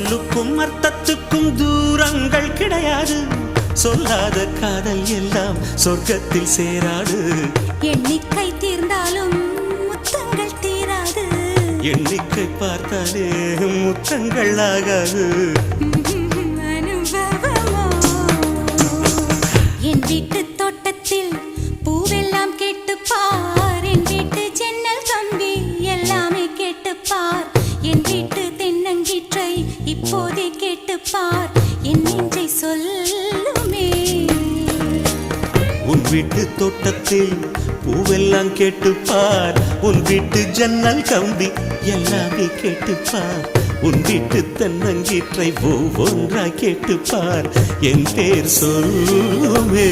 சொல்லுக்கும் அர்த்தத்துக்கும் தூரங்கள் கிடையாது. சொல்லாத காதல் எல்லாம் சொர்க்கத்தில் சேராது. எண்ணிக்கை தீர்ந்தாலும் முத்தங்கள் தீராது. எண்ணிக்கை பார்த்தாலே முத்தங்கள் ஆகாது. அனுபவமோ என் வீட்டு தோட்டத்தில் பூவெல்லாம் கேட்டுப்பார். என் வீட்டு ஜன்னல் கம்பி எல்லாமே கேட்டுப்பார். என் வீட்டு தென்னங்கீற்றை இப்போதே கேட்டுப்பார். என் நெஞ்சை சொல்லுமே. உன் வீட்டு தோட்டத்தில் பூவெல்லாம் கேட்டுப்பார். உன் வீட்டு ஜன்னல் கம்பி எல்லாமே கேட்டுப்பார். உன் வீட்டு தென்னங்கீற்றை ஒவ்வொன்றாய் கேட்டுப்பார். என் பேர் சொல்லுமே.